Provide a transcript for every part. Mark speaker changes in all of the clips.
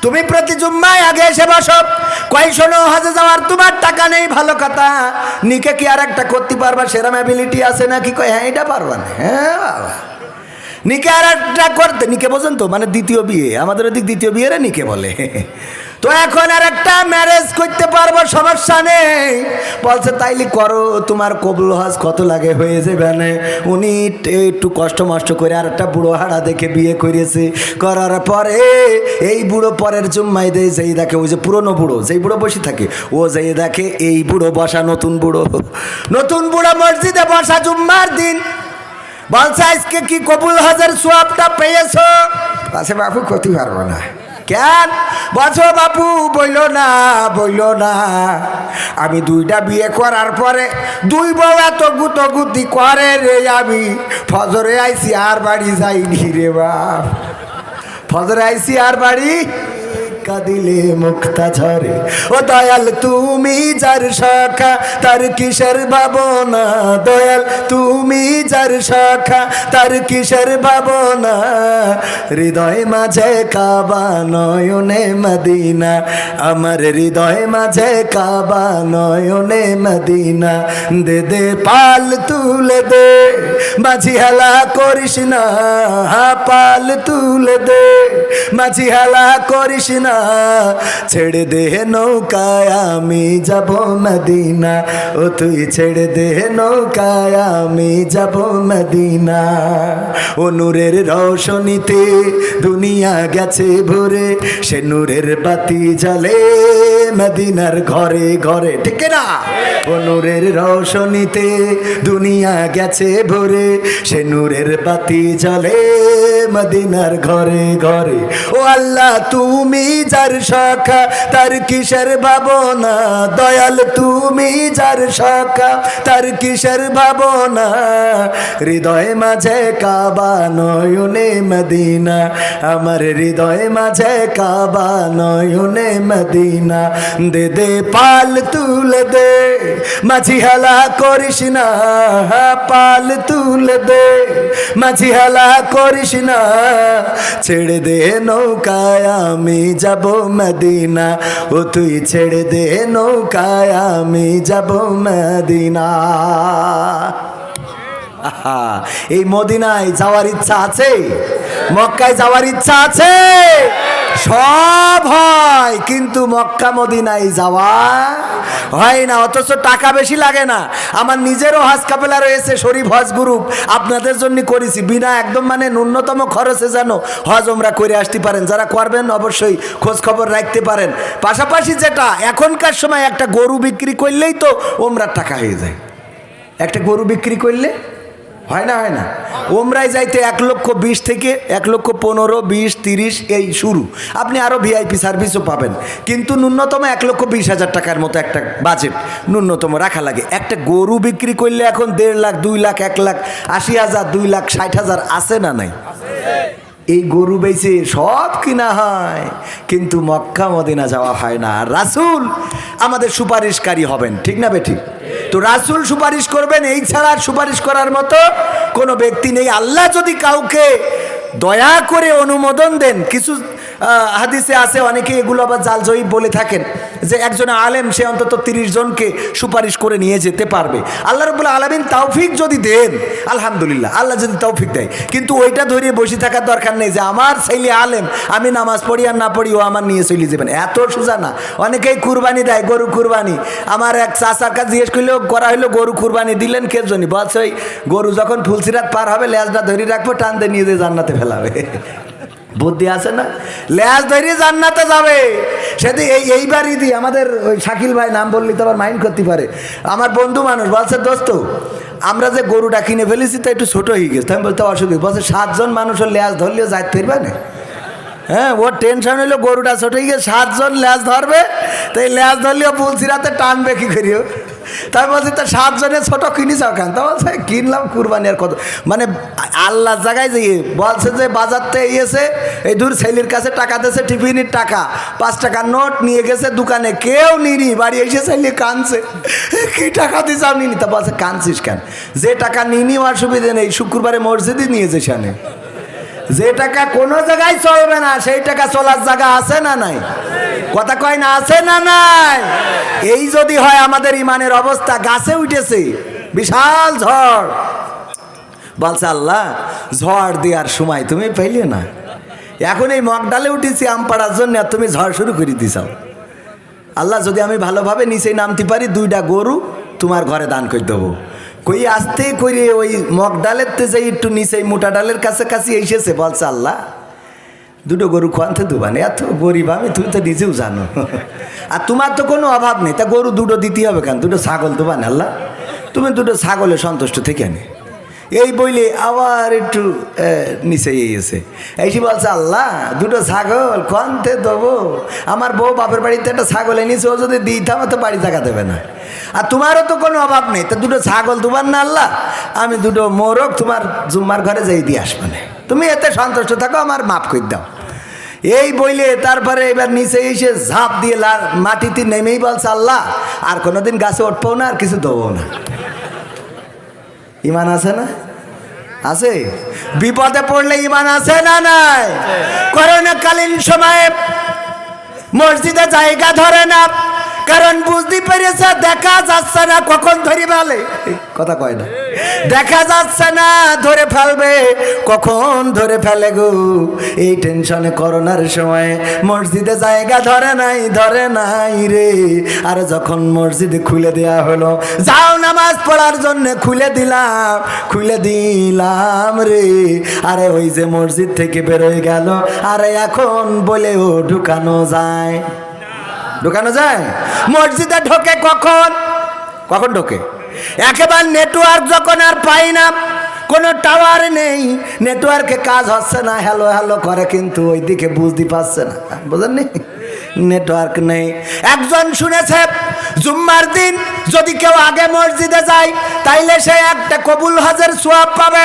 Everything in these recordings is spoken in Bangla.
Speaker 1: তুমি প্রতি জুম্মায় আগে এসে বসো, কই শোনো হজে যাওয়ার তোমার টাকা নেই, ভালো কথা, নিকে কি আর একটা করতে পারবা সেরকম অ্যাবিলিটি আছে নাকি? কই হ্যাঁ এটা পারবা না। হ্যাঁ বাবা, নিকে আর একটা করতে, নিকে বোঝেন তো, মানে দ্বিতীয় বিয়ে, আমাদের ওদিক দ্বিতীয় বিয়ে রে নিকে বলে। তো এখন আর একটা ম্যারেজ করতে পারবো, সমস্যা নেই। বলছে তাইলে করো, তোমার কবুল হজ কত লাগে হয়ে যাবে না। উনি একটু কষ্ট মষ্ট করে আর একটা বুড়ো হাড়া দেখে বিয়ে করেছে, করার পরে এই বুড়ো পরের জুম্মায় দেয়, যেই দেখে ওই যে পুরনো বুড়ো, যেই বুড়ো বসে থাকে, ও যেই দেখে এই বুড়ো বসা নতুন বুড়ো, নতুন বুড়ো মসজিদে বসা জুম্মার দিন। বলছে আজকে কি কবুল হজের সোয়াবটা পেয়েছো? আছে বাবু করতে পারবো না। কেন? বলছো বাবু বইলো না, বইলো না, আমি দুইটা বিয়ে করার পরে দুই বউ এত গুতগুতি করে রে, আমি ফজরে আইসি আর বাড়ি যাইনি রে বাপ, ফজরে আইসি আর বাড়ি কাঁদিলে মুক্তা ঝরে। ও দয়াল তুমি যার শাখা তার কিসের ভাবনা, দয়াল তুমি যার শাখা তার কিসের ভাবনা, হৃদয় মাঝে কাবা নয়নে মদিনা, আমার হৃদয় মাঝে কাবা নয়নে মদিনা, দে দে পাল তুলে দে, মাঝি হেলা করিস না, পাল তুলে দে, মাঝি হেলা করিস না, ছেড়ে দে নৌকায় আমি যাব মদিনা, ও তুই ছেড়ে দে নৌকায় আমি যাব মদিনা। ও নূরের রৌশনীতে দুনিয়া গেছে ভরে, সে নূরের বাতি জ্বলে মদিনার ঘরে ঘরে, ঠিক না? ও নূরের রৌশনীতে দুনিয়া গেছে ভরে, সে নূরের বাতি জ্বলে মদিনার ঘরে ঘরে। ও আল্লাহ তুমি যার শাখা তার কিসের ভাবনা, দয়াল তুমি যার শাখা তার কিসের ভাবনা, হৃদয় মাঝে কাবা নয়নে মদিনা, আমার হৃদয় মাঝে কাবা নয়নে মদিনা, দে দে পাল তুলে দে, মাঝি হেলা করিস না, পাল তুলে দে, মাঝি হেলা করিস না, ছেড়ে দে নৌকায় আমি যাব মদিনা, ও তুই ছেড়ে দে নৌকায় আমি যাব মদিনা। এই মদিনায় যাওয়ার ইচ্ছা আছে? মক্কায় যাওয়ার ইচ্ছা আছে? সব হয়, কিন্তু মক্কা মদিনায় যাওয়া হয় না, অথচ টাকা বেশি লাগে না। আমার নিজেরও হজ কাফেলা রয়েছে, শরীফ হজ গ্রুপ, আপনাদের জন্য করেছি, বিনা একদম মানে ন্যূনতম খরচে যেন হজ ওমরা করে আসতে পারেন। যারা করবেন অবশ্যই খোঁজ খবর রাখতে পারেন। পাশাপাশি যেটা এখনকার সময় একটা গরু বিক্রি করলেই তো ওমরার টাকা হয়ে যায়। একটা গরু বিক্রি করলে হয় না, হয় না? ওমরায় যাইতে 1,20,000 থেকে 1,15,000, 20, 30 এই শুরু। আপনি আরও ভিআইপি সার্ভিসও পাবেন, কিন্তু ন্যূনতম 1,20,000 টাকার মতো একটা বাজেট ন্যূনতম রাখা লাগে। একটা গরু বিক্রি করলে এখন 1.5 লাখ, 2 লাখ, 1,80,000, 2,60,000 আছে না নাই? এই গরু বেচে সব কিনা হয়, কিন্তু মক্কা মদিনা যাওয়া হয় না। আর রাসূল আমাদের সুপারিশকারী হবেন, ঠিক না বেঠিক? তো রাসূল সুপারিশ করবেন, এই ছাড়া সুপারিশ করার মতো কোনো ব্যক্তি নেই। আল্লাহ যদি কাউকে দয়া করে অনুমোদন দেন, কিছু হাদিসে আছে, অনেকে এগুলো আবার জাল জয়ীব বলে থাকেন, যে একজন আলেম সে অন্তত 30 জনকে সুপারিশ করে নিয়ে যেতে পারবে। আল্লাহ রাব্বুল আলামিন তৌফিক যদি দেন, আলহামদুলিল্লাহ, আল্লাহ যদি তৌফিক দেয়, কিন্তু ওইটা ধরিয়ে বসে থাকার দরকার নেই যে আমার ছেলে আলেম, আমি নামাজ পড়ি আর না পড়ি ও আমার নিয়ে চলে যাবেন, এত সোজা না। অনেকেই কুরবানি দেয়, গরু কুরবানি। আমার এক চাচার কাছে জিজ্ঞেস করলেও করা হইলো, গরু কুরবানি দিলেন কে জন্য? বলছে ওই গরু যখন ফুলসিরাত পার হবে লেজটা ধরে রাখবো, টান দিয়ে নিয়ে যেয়ে জান্নাতে ফেলাবে। বুদ্ধি আছে না? লেজ ধরে জান্নাতে যাবে। সেদিন এইবারই দিই আমাদের ওই শাকিল ভাই, নাম বললি তো আবার মাইন্ড করতে পারে, আমার বন্ধু মানুষ, বলছে দোস্ত আমরা যে গরুটা কিনে ফেলেছি তো একটু ছোটো হয়ে গেছে। আমি বলতে অসুবিধা, বলছে 7 জন মানুষের লেজ ধরলেও যাইতে পারবে না। হ্যাঁ, ওর টেনশন হইলো গরুটা ছোটো হয়ে গেছে, 7 জন লেজ ধরবে, তো এই লেজ ধরলেও ফুলসিরাতে টানবে কি করিও। তাই বলছি তো 7 জনের ছোটো কিনিস কেন? তা বলছে কিনলাম কুরবানি আর কত, মানে আল্লাহ জায়গায় যেয়ে বলছে যে বাজারতে এসে এই দূর ছেলের কাছে টাকা দিয়েছে, টিফিনের টাকা 5 টাকার নোট নিয়ে গেছে দোকানে, কেউ নিনি, বাড়ি এসে ছেলে কানছে, কি টাকা দিস আপনি নি? তা বলছে কানছিস কেন? যে টাকা নিনি অসুবিধা নেই, শুক্রবারে মসজিদে নিয়ে যেস, যে টাকা কোনো জায়গায় চলবে না সেই টাকা চলার জায়গা আছে না নাই? কথা কয় না, আছে না নাই? এই যদি হয় আমাদের ইমানের অবস্থা, গাছে উঠেছে বিশাল ঝড়, বলছে আল্লাহ ঝড় দেওয়ার সময় তুমি পাইলে না, এখন এই মগডালে উঠেছি আম পাড়ার জন্য আর তুমি ঝড় শুরু করে দিছাও। আল্লাহ যদি আমি ভালোভাবে নিচে নামতে পারি 2টা গরু তোমার ঘরে দান করে দেবো। কই আসতে করে ওই মগ ডালের তে যাই একটু নিচে মোটা ডালের কাছাকাছি এসেছে, বলছে আল্লাহ 2টো গরু খোয়ানতে দেবান, এত গরিব আমি, তুমি তো নিজেও জানো, আর তোমার তো কোনো অভাব নেই, তা গরু 2টো দিতে হবে কেন? 2টো ছাগল দেবান আল্লাহ, তুমি 2টো ছাগলে সন্তুষ্ট থেকে নে। এই বইলে আবার একটু নিচে এসে এসে বলছে আল্লাহ 2টো ছাগল খোয়ানতে দেবো, আমার বউ বাপের বাড়িতে একটা ছাগল এনেছে, ও যদি দিতাম তো বাড়ি জায়গা দেবে না, আর তোমারও তো কোনো অভাব নেই, তা 2টো ছাগল দুবার না আল্লাহ, আমি 2টো মোরগ তোমার জুম্মার ঘরে যাই দিয়ে আসবো না, তুমি এতে সন্তুষ্ট থাকো, আমার মাফ করে দাও। এই বইলে তারপরে এবার নিচে এসে ঝাঁপ দিয়ে মাটিতে নেমেই বলছে আল্লাহ আর কোনোদিন গাছে উঠবো না, আর কিছু দেবো না। ইমান আছে না? আছে। বিপদে পড়লে ইমান আছে না নাই? করোনাকালীন সময়ে মসজিদে জায়গা ধরে না, কারণ বুঝতে পেরেছে দেখা যাচ্ছে না কখন ধরে ফেলে, কথা কয় না, দেখা যাচ্ছে না ধরে ফেলবে কখন ধরে ফেলে গো। এই টেনশনে করোনার সময় মসজিদে জায়গা ধরে নাই রে। আর যখন মসজিদে খুলে দেয়া হলো, যাও নামাজ পড়ার জন্য খুলে দিলাম রে, আরে ওই যে মসজিদ থেকে বেরোয় গেল, আরে এখন বলেও ঢুকানো যায় মসজিদে ঢোকে কখন ঢোকে? একেবারে নেটওয়ার্ক যখন আর পাই না, কোনো টাওয়ার নেই, নেটওয়ার্কে কাজ হচ্ছে না, হ্যালো হ্যালো করে কিন্তু ওই দিকে বুঝতে পারছে না, বুঝলেন? নেটওয়ার্ক নেই। একজন শুনেছে জুম্মার দিন যদি কেউ আগে মসজিদে যায় তাইলে সে একটা কবুল হজের সওয়াব পাবে।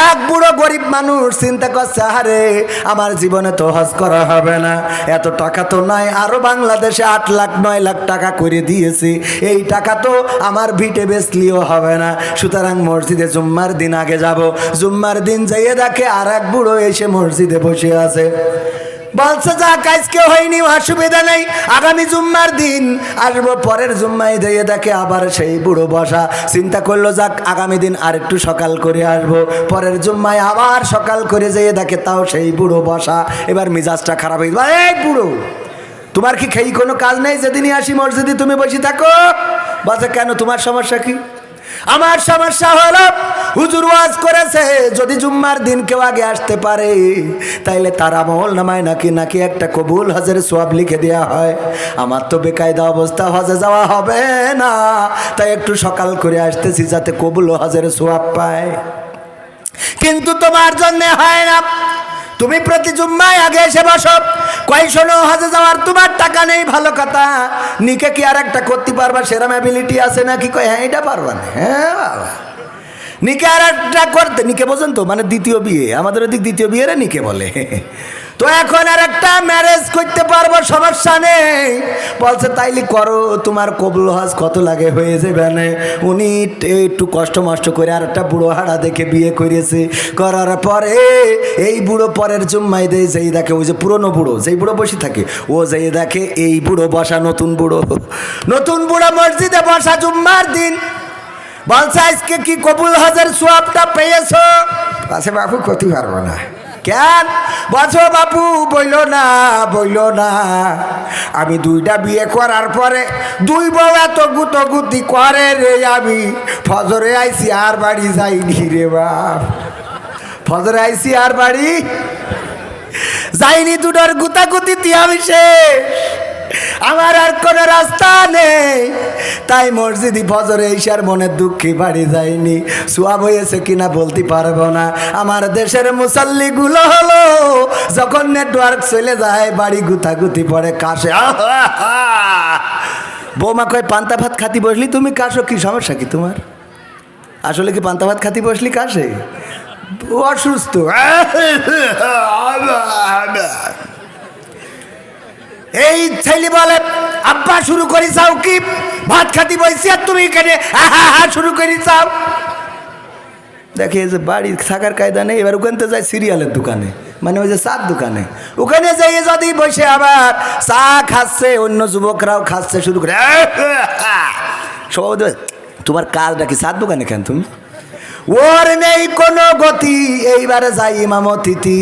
Speaker 1: এক বুড়ো গরিব মানুষ চিন্তা করছে, আরে আমার জীবনে তো হজ করা হবে না, এত টাকা তো নাই, আরো বাংলাদেশে 8 লাখ 9 লাখ টাকা করে দিয়েছি, এই টাকা তো আমার ভিটে বেচলিও হবে না, সুতরাং মসজিদে জুম্মার দিন আগে যাব। জুম্মার দিন যাইয়ে দেখে আর এক বুড়ো এসে মসজিদে বসে আছে, বলছে যা কাজকে হয়নি, অসুবিধা নেই, আগামী জুম্মার দিন আসবো, পরের জুম্মায় দিয়ে দেখে আবার সেই বুড়ো বসা। চিন্তা করলো যাক আগামী দিন আর একটু সকাল করে আসবো, পরের জুম্মায় আবার সকাল করে যেয়ে দেখে তাও সেই বুড়ো বসা। এবার মিজাজটা খারাপ হয়ে গেল, এই বুড়ো তোমার কি খেয়ে কোনো কাজ নেই, যেদিনই আসি মসজিদে তুমি বসে থাকো? বলছে কেন, তোমার সমস্যা কি? আমার সমস্যা হলো হুজুর ওয়াজ করেছে যদি জুম্মার দিন কেউ আগে আসতে পারে তাইলে তার আমল নামায় নাকি একটা কবুল হজের সওয়াব লিখে দেওয়া হয়। আমার তো বেকায়দা অবস্থা, হজে যাওয়া হবে না, তাই একটু সকাল করে আসতেছি যাতে কবুল হজের সওয়াব পায়। কিন্তু তোমার জন্য হয় না, তুমি প্রতি জুম্মায় আগে এসে বসো, কই শোনো হজে যাওয়ার তোমার টাকা নেই ভালো কথা, নিকে কি আর একটা করতে পারবা সেরকম অ্যাবিলিটি আছে নাকি? কই হ্যাঁ এটা পারবা না। হ্যাঁ বাবা, নিকে আর একটা করতে, নিকে বোঝেন তো, মানে দ্বিতীয় বিয়ে, আমাদের ওদিক দ্বিতীয় বিয়ে রে নিকে বলে। তো এখন আর একটা ম্যারেজ করতে পারবো, সমস্যা নেই। বলছে তাইলে করো, তোমার কবুল হজ কত লাগে হয়ে যাবে না। উনি একটু কষ্ট মষ্ট করে আর একটা বুড়ো হাড়া দেখে বিয়ে করেছে, করার পরে এই বুড়ো পরের জুম্মায় দেয় যেই দেখে ওই যে পুরনো বুড়ো, যেই বুড়ো বসে থাকে ও যেই দেখে এই বুড়ো বসা, নতুন বুড়ো মসজিদে বসা জুম্মার দিন। বলছে আজকে কি কবুল হজের সওয়াবটা পেয়েছো? আছে বাবু করতে পারবো না। কেন? বলছো বাবু বইলো না, আমি 2টা বিয়ে করার পরে 2 বউ এত গুতগুতি করে রে, আমি ফজরে আইসি আর বাড়ি যাইনি রে বাপ, ফজরে আইসি আর বাড়ি যাইনি, 2টার গুতাগুতিতে আমি শেষ, আমার আর কোনো রাস্তা নেই। তাই মসজিদে ফজরে ঈশার মনের দুঃখে বাড়ি যায়নি। সওয়াব হয়েছে কিনা বলতে পারবো না। আমার দেশের মুসাল্লিগুলো হলো যখন নেটওয়ার্ক চলে যায় বাড়ি গুতাগুতি পড়ে কাশে। বৌমা কয় পান্তা ভাত খাতি বসলি তুমি কাশো, কি সমস্যা কি তোমার? আসলে কি পান্তা ভাত খাতি বসলি কাশে? অসুস্থ। এই ছেলে বলে আব্বা শুরু করি চাও কি, ভাত খাতি বইছি আর তুমি এখানে শুরু করি চাও। দেখে যে বাড়ি থাকার কায়দা নেই, এবার ওখানতে যায় সিরিয়ালের দোকানে, মানে ওই যে চার দোকানে, ওখানে যেয়ে যদি বসে আবার চা খাচ্ছে, অন্য যুবকরাও খাচ্ছে শুরু করে, সব তোমার কাজটা কি চার দোকানে কেন তুমি? ওর নেই কোনো গতি, এইবারে যাই ইমামতিথি,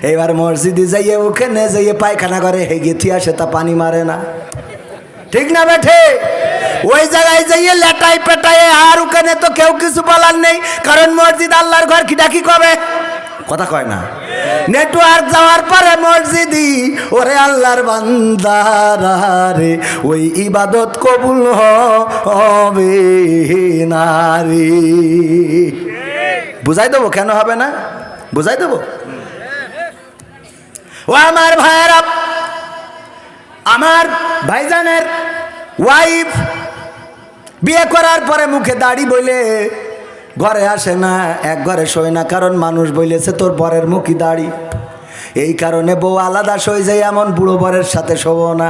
Speaker 1: এইবার মসজিদে যাইয়ে ওখানে যাইয়ে পায়খানা করে হেগে থিয়াসে তা পানি মারে না, ঠিক না বেঠে? ওই জায়গায় যাইয়ে লেটাই পেটায়, আর ওখানে তো কেউ কিছু বলার নেই, কারণ মসজিদ আল্লাহর ঘর, কিটা কি কবে কথা কয় না। নেটওয়ার্ক যাওয়ার পরে মসজিদি, ওরে আল্লাহর বান্দারা রে, ওই ইবাদত কবুল হবে না রে। বুঝাই দেবো কেন হবে না, বুঝাই দেবো। ও আমার ভাইয়েরা, আমার ভাইজানের ওয়াইফ বিয়ে করার পরে মুখে দাড়ি বলে ঘরে আসে না, এক ঘরে শোয় না, কারণ মানুষ বলেছে তোর বরের মুখই দাড়ি। এই কারণে বউ আলাদা সই যায়, এমন বুড়ো বরের সাথে শোবো না।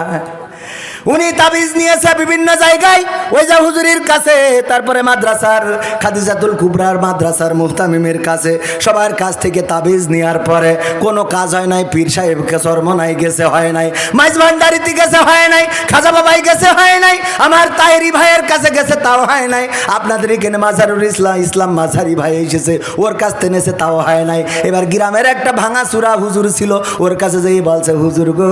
Speaker 1: উনি তাবিজ নিয়েছে বিভিন্ন জায়গায়, ওই যে হুজুরির কাছে, তারপরে মাদ্রাসার খাদিজাতুল কুবরার মাদ্রাসার মুফতামিমের কাছে, সবার কাছ থেকে তাবিজ নেওয়ার পরে কোনো কাজ হয় নাই। পীর সাহেবকে চরমনাই গেছে, হয় নাই। মাইজ ভান্ডারিতে গেছে, হয় নাই। খাজা বাবাই গেছে, হয় নাই। আমার তাইরি ভাইয়ের কাছে গেছে, তাও হয় নাই। আপনাদের এখানে মাজারুল ইসলাম মাঝারি ভাই এসেছে, ওর কাছ থেকে নেছে, তাও হয় নাই। এবার গ্রামের একটা ভাঙা চূড়া হুজুর ছিল, ওর কাছে যেই বলছে, হুজুর গো,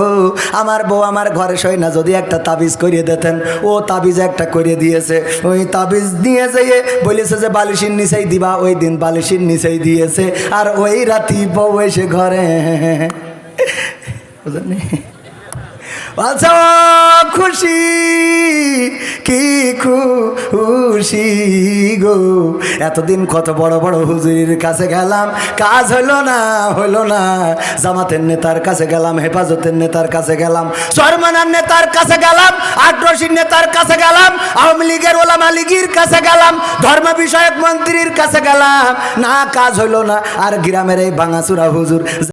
Speaker 1: আমার বউ আমার ঘরে শোয় না, যদি একটা তাবিজ করিয়ে দিতেন। ও তাবিজ একটা করে দিয়েছে, ওই তাবিজ নিয়ে যেয়ে বলেছে যে বালিশের নিচেই দিবা, ওই দিন বালিশের নিচেই দিয়েছে। আর ওই রাতি বউ এসে ঘরে আচ্ছা খুশি, কি খুশি গো, এতদিন কত বড় বড় হুজুরির কাছে গেলাম, কাজ হলো না। জামাতের নেতার কাছে গেলাম, হেফাজতের নেতার কাছে গেলাম, চরমানার নেতার কাছে গেলাম, আটরশির নেতার কাছে গেলাম, আওয়ামী লীগের ওলামা লীগের কাছে গেলাম, ধর্ম বিষয়ক মন্ত্রীর কাছে গেলাম, না কাজ হলো না। আর গ্রামের এই ভাঙাচুরা হুজুর